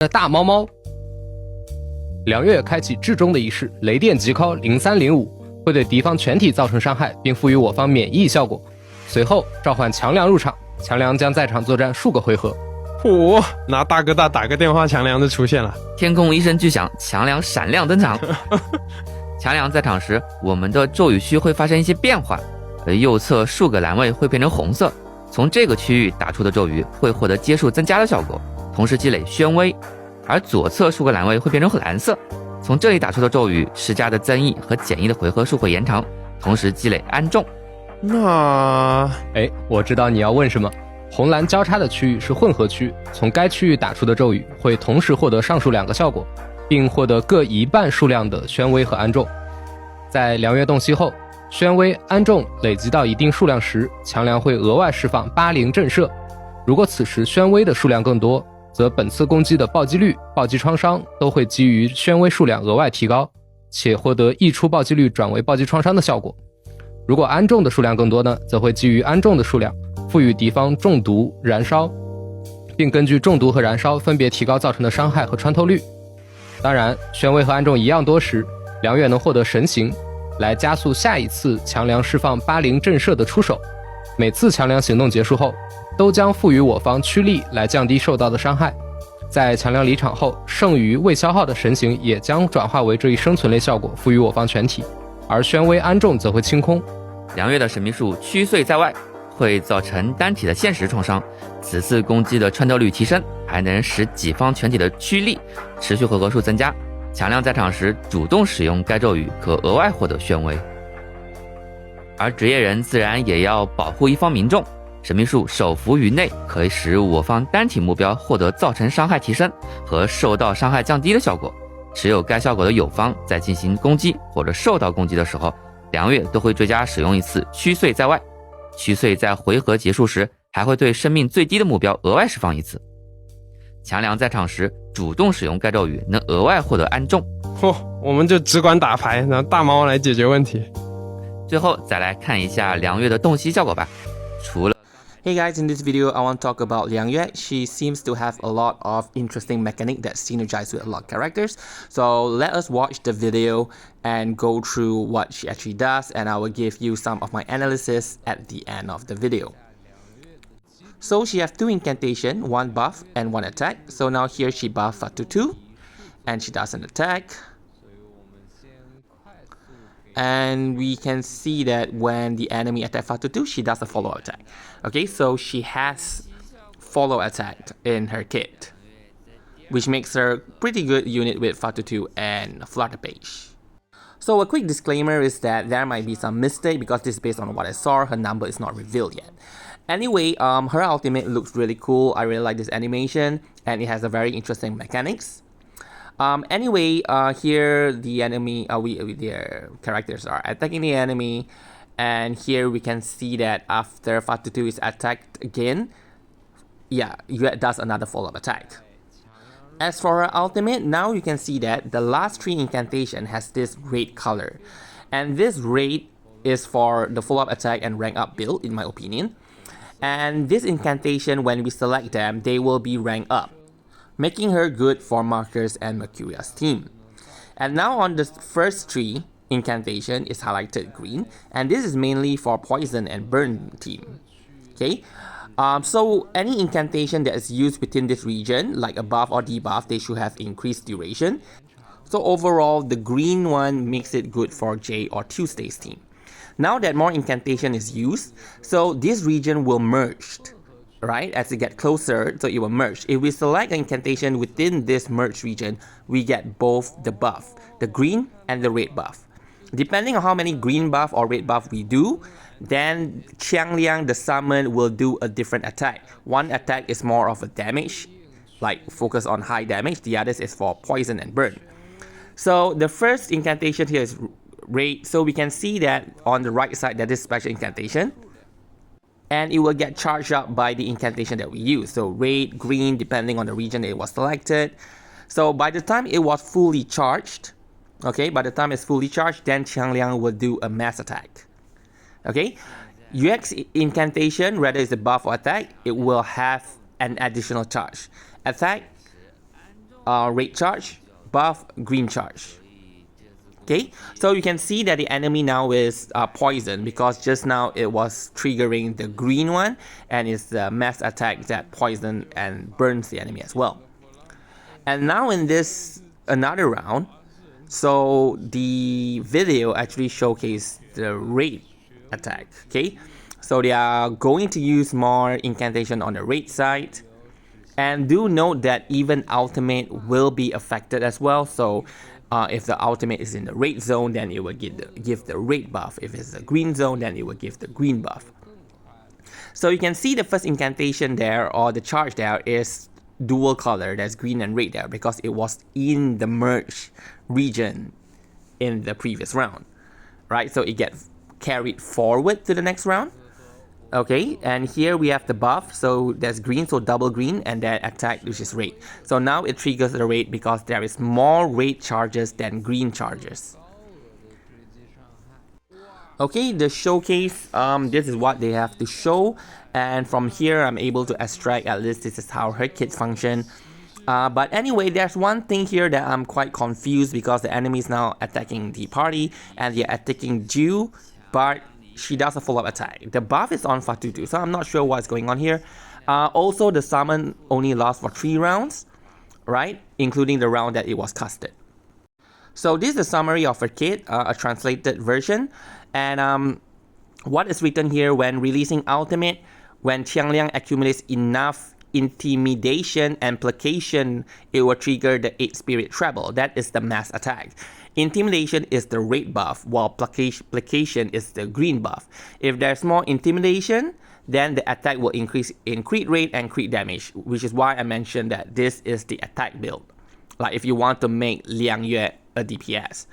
大猫猫。梁月开启至中的仪式，雷电急 call 0305，会对敌方全体造成伤害，并赋予我方免疫效果。随后召唤强梁入场，强梁将在场作战数个回合。拿大哥大打个电话，强梁就出现了。天空一声巨响，强梁闪亮登场。强梁在场时，我们的咒语区会发生一些变化，右侧数个栏位会变成红色，从这个区域打出的咒语会获得阶数增加的效果，同时积累宣威；而左侧数个栏位会变成蓝色，从这里打出的咒语施加的增益和减益的回合数会延长，同时积累安重。我知道你要问什么。红蓝交叉的区域是混合区，从该区域打出的咒语会同时获得上述2个效果，并获得各一半数量的宣威和安重。在梁月洞悉后，宣威、安重累积到一定数量时，强梁会额外释放80震慑。如果此时宣威的数量更多，则本次攻击的暴击率、暴击创伤都会基于宣威数量额外提高，且获得溢出暴击率转为暴击创伤的效果。如果安重的数量更多呢，则会基于安重的数量赋予敌方中毒、燃烧，并根据中毒和燃烧分别提高造成的伤害和穿透率。当然，宣威和安重一样多时，梁月能获得神行，来加速下一次强梁释放80震慑的出手。每次强梁行动结束后，都将赋予我方驱力来降低受到的伤害。在强梁离场后，剩余未消耗的神行也将转化为这一生存类效果，赋予我方全体，而宣威、安重则会清空。梁月的神秘术驱碎在外，会造成单体的现实创伤，此次攻击的穿透率提升，还能使己方全体的驱力持续回合数增加。强梁在场时主动使用该咒语，可额外获得宣威。而职业人自然也要保护一方民众，神秘术手扶于内，可以使我方单体目标获得造成伤害提升和受到伤害降低的效果。持有该效果的友方在进行攻击或者受到攻击的时候，梁月都会追加使用一次驱碎在外。驱碎在回合结束时，还会对生命最低的目标额外释放一次。强梁在场时主动使用该咒语，能额外获得安重。我们就只管打牌，让大猫来解决问题。最后再来看一下梁月的洞悉效果吧。除了 Hey guys, in this video, I want to talk about Liang. She seems to have a lot of interesting mechanics that synergize with a lot of characters. So let us watch the video and go through what she actually does, and I will give you some of my analysis at the end of the video. So she has 2 incantation, 1 buff and 1 attack. So now here she buffs up to 2 and she does an attack. And we can see that when the enemy attack Fatu 2, she does a follow attack. Okay, so she has follow attack in her kit, which makes her pretty good unit with Fatu 2 and Flutter Page. So a quick disclaimer is that there might be some mistake because this is based on what I saw. Her number is not revealed yet. Anyway, her ultimate looks really cool. I really like this animation and it has a very interesting mechanics. Here the enemy, their characters are attacking the enemy, and here we can see that after Fatu 2 is attacked again, Yue does another follow-up attack. As for her ultimate, now you can see that the last 3 incantation has this red color, and this red is for the follow-up attack and rank up build, in my opinion. And this incantation, when we select them, they will be ranked up, making her good for Marcus and Mercuria's team. And now on the first 3 incantation is highlighted green, and this is mainly for poison and burn team. Okay, so any incantation that is used within this region, like a buff or debuff, they should have increased duration. So overall, the green one makes it good for J or Tuesday's team. Now that more incantation is used, so this region will merge. Right, as it gets closer, so it will merge. If we select an incantation within this merge region, we get both the buff, the green and the red buff. Depending on how many green buff or red buff we do, then Liang, the summon, will do a different attack. One attack is more of a damage, like focus on high damage. The others is for poison and burn. So the first incantation here is red. So we can see that on the right side that is special incantation, and it will get charged up by the incantation that we use. So red, green, depending on the region it was selected. So by the time it was fully charged, by the time it's fully charged, then Liang will do a mass attack. UX incantation, whether it's a buff or attack, it will have an additional charge. Attack, red charge, buff, green charge. Okay, so you can see that the enemy now is poisoned because just now it was triggering the green one, and it's the mass attack that poison and burns the enemy as well. And now in this another round, so the video actually showcased the raid attack. Okay, so they are going to use more incantation on the raid side. And do note that even ultimate will be affected as well. So if the ultimate is in the red zone, then it will give the red buff. If it's the green zone, then it will give the green buff. So you can see the first incantation there, or the charge there, is dual color. That's green and red there because it was in the merge region in the previous round, right? So it gets carried forward to the next round. Okay, and here we have the buff, so there's green, so double green, and then attack, which is red. So now it triggers the red because there is more red charges than green charges. Okay, the showcase, this is what they have to show, and from here I'm able to extract, at least this is how her kits function. But anyway, there's one thing here that I'm quite confused because the enemy is now attacking the party, and they're attacking Ju, but she does a follow-up attack. The buff is on Fatutu, so I'm not sure what's going on here. Also, the summon only lasts for 3 rounds, right? Including the round that it was casted. So this is the summary of her kit, a translated version. And what is written here: when releasing ultimate, when Liang accumulates enough intimidation and placation, it will trigger the 8 spirit treble. That is the mass attack. Intimidation is the red buff, while placation is the green buff. If there's more intimidation, then the attack will increase in crit rate and crit damage, which is why I mentioned that this is the attack build. Like if you want to make Liang Yue a DPS.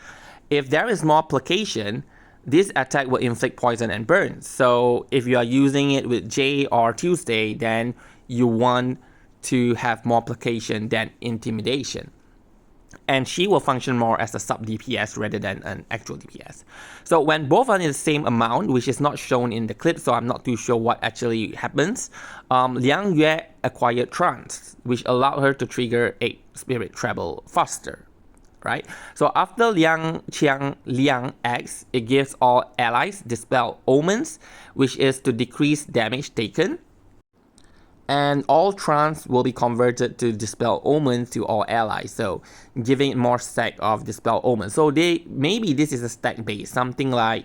If there is more placation, this attack will inflict poison and burn. So if you are using it with Jay or Tuesday, then you want to have more placation than intimidation. And she will function more as a sub DPS rather than an actual DPS. So when both are in the same amount, which is not shown in the clip, so I'm not too sure what actually happens, Liang Yue acquired Trance, which allowed her to trigger 8 spirit treble faster, right? So after Liang acts, it gives all allies Dispel Omens, which is to decrease damage taken. And all trance will be converted to Dispel Omens to all allies, so giving it more stack of Dispel Omens. So maybe this is a stack base, something like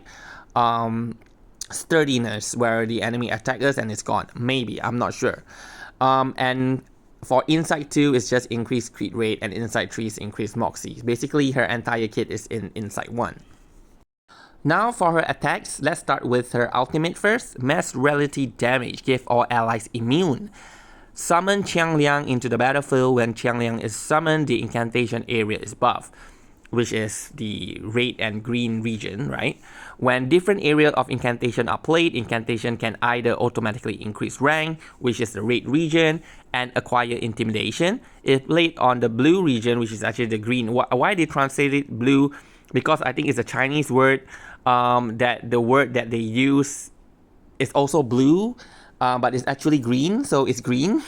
Sturdiness, where the enemy attacks us and it's gone. Maybe, I'm not sure. And for Insight 2, it's just increased crit rate, and Insight 3 is increased Moxie. Basically, her entire kit is in Insight 1. Now for her attacks, let's start with her ultimate first. Mass Reality Damage, give all allies immune. Summon Liang into the battlefield. When Liang is summoned, the incantation area is buffed, which is the red and green region, right? When different areas of incantation are played, incantation can either automatically increase rank, which is the red region, and acquire intimidation. If played on the blue region, which is actually the green. Why they translated blue? Because I think it's a Chinese word, that the word that they use is also blue, but it's actually green, so it's green.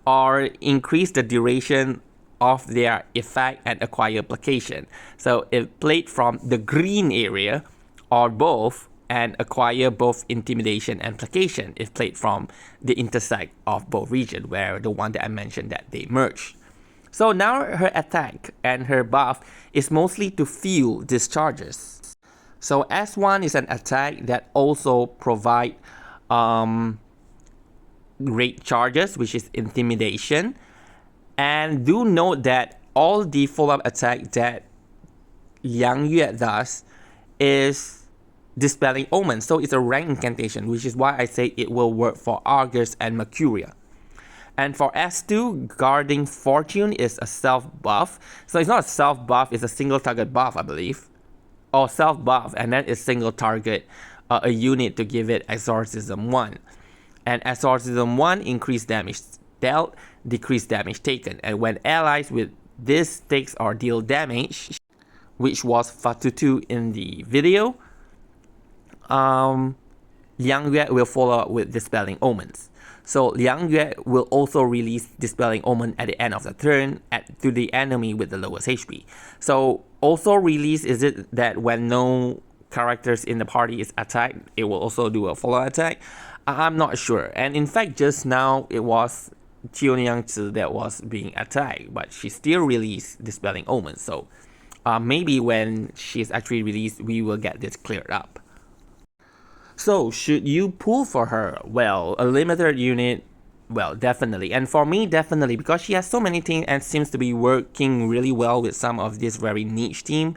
Or increase the duration of their effect and acquire placation. So if played from the green area, or both, and acquire both intimidation and placation if played from the intersect of both regions, where the one that I mentioned that they merge. So now her attack and her buff is mostly to fuel discharges. So S1 is an attack that also provide great charges, which is intimidation. And do note that all the follow-up attack that Liang Yue does is Dispelling Omens. So it's a rank incantation, which is why I say it will work for Argus and Mercuria. And for S2, Guarding Fortune is a self buff. So it's not a self buff, it's a single target buff, I believe. Or self buff, and then it's single target a unit to give it Exorcism 1. And Exorcism 1 increased damage dealt, decreased damage taken. And when allies with this takes or deal damage, which was Fatutu in the video, Liang Yue will follow up with Dispelling Omens. So Liang Yue will also release Dispelling Omen at the end of the turn to the enemy with the lowest HP. So also release, is it that when no characters in the party is attacked, it will also do a follow attack? I'm not sure. And in fact, just now it was Jiuniangzi that was being attacked, but she still released Dispelling Omen. So maybe when she's actually released, we will get this cleared up. So should you pull for her? Well, a limited unit, well, definitely. And for me, definitely, because she has so many things and seems to be working really well with some of this very niche team.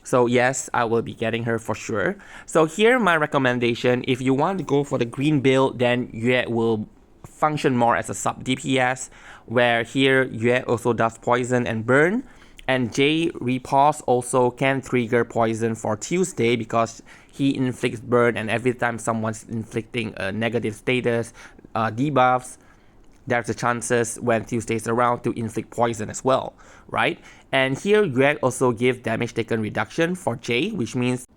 So yes, I will be getting her for sure. So here my recommendation, if you want to go for the green build, then Yue will function more as a sub DPS, where here Yue also does poison and burn. And J Repulse also can trigger poison for Tuesday because he inflicts burn, and every time someone's inflicting a negative status debuffs, there's a chances when Tuesday is around to inflict poison as well, right? And here Greg also gives damage taken reduction for J, which means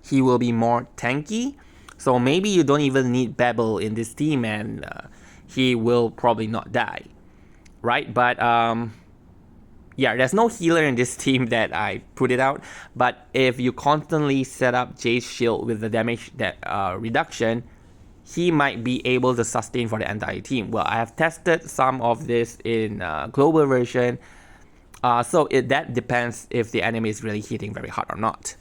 he will be more tanky. So maybe you don't even need Babel in this team, and he will probably not die, right? But yeah, there's no healer in this team that I put it out, but if you constantly set up Jay's shield with the damage that reduction, he might be able to sustain for the entire team. Well, I have tested some of this in global version, so that depends if the enemy is really hitting very hard or not.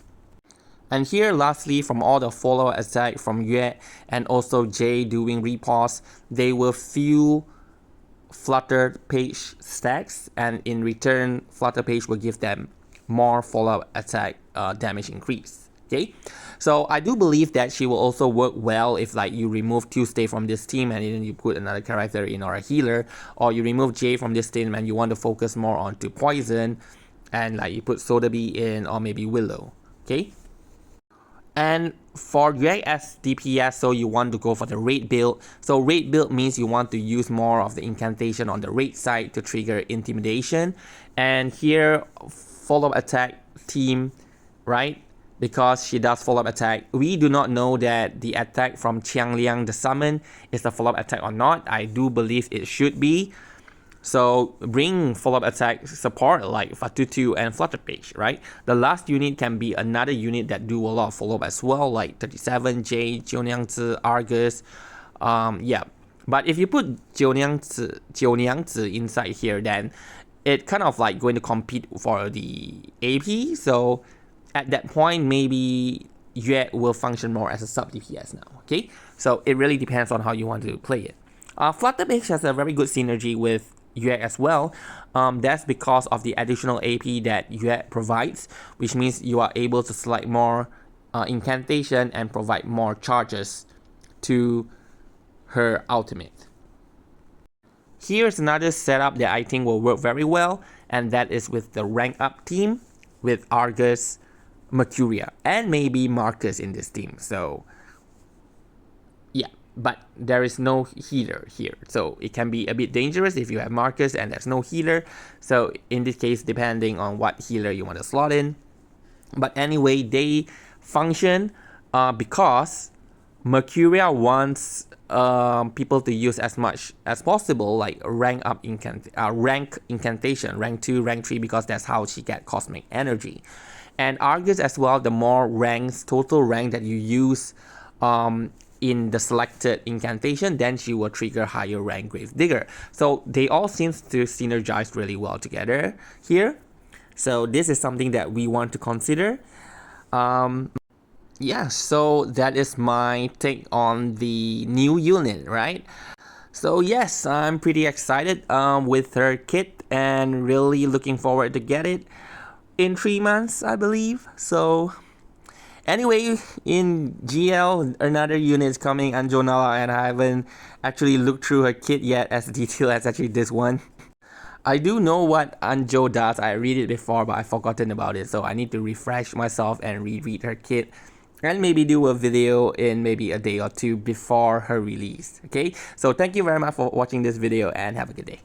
And here lastly, from all the follow attack from Yue and also Jay doing repause, they will fuel Flutter page stacks, and in return Flutter page will give them more follow attack damage increase. Okay, so I do believe that she will also work well if like you remove Tuesday from this team and then you put another character in or a healer, or you remove Jay from this team and you want to focus more onto poison and like you put Sotheby in, or maybe Willow. Okay, and for Yue as DPS, so you want to go for the raid build. So raid build means you want to use more of the incantation on the raid side to trigger intimidation. And here follow-up attack team, right? Because she does follow-up attack. We do not know that the attack from Liang the summon is a follow-up attack or not. I do believe it should be. So bring follow-up attack support like Fatutu and Flutterpage, right? The last unit can be another unit that do a lot of follow-up as well, like 37J, Jiuniangzi, Argus. Yeah. But if you put Jiuniangzi inside here, then it kind of like going to compete for the AP. So at that point, maybe Yue will function more as a sub DPS now. Okay, so it really depends on how you want to play it. Flutterpage has a very good synergy with Yue as well. That's because of the additional AP that Yue provides, which means you are able to select more incantation and provide more charges to her ultimate. Here's another setup that I think will work very well, and that is with the rank up team with Argus, Mercuria, and maybe Marcus in this team. So yeah, but there is no healer here, so it can be a bit dangerous if you have Marcus and there's no healer. So in this case, depending on what healer you want to slot in. But anyway, they function because Mercuria wants people to use as much as possible, like rank incantation, rank 2, rank 3, because that's how she get cosmic energy. And Argus as well, the more ranks, total rank that you use in the selected incantation, then she will trigger higher rank Grave Digger. So they all seem to synergize really well together here. So this is something that we want to consider. Yeah, so that is my take on the new unit, right? So yes, I'm pretty excited with her kit and really looking forward to get it in 3 months, I believe. So anyway, in GL, another unit is coming, Anjonala, and I haven't actually looked through her kit yet as detailed as actually this one. I do know what Anjo does, I read it before, but I've forgotten about it, so I need to refresh myself and reread her kit and maybe do a video in maybe a day or two before her release. Okay, so thank you very much for watching this video and have a good day.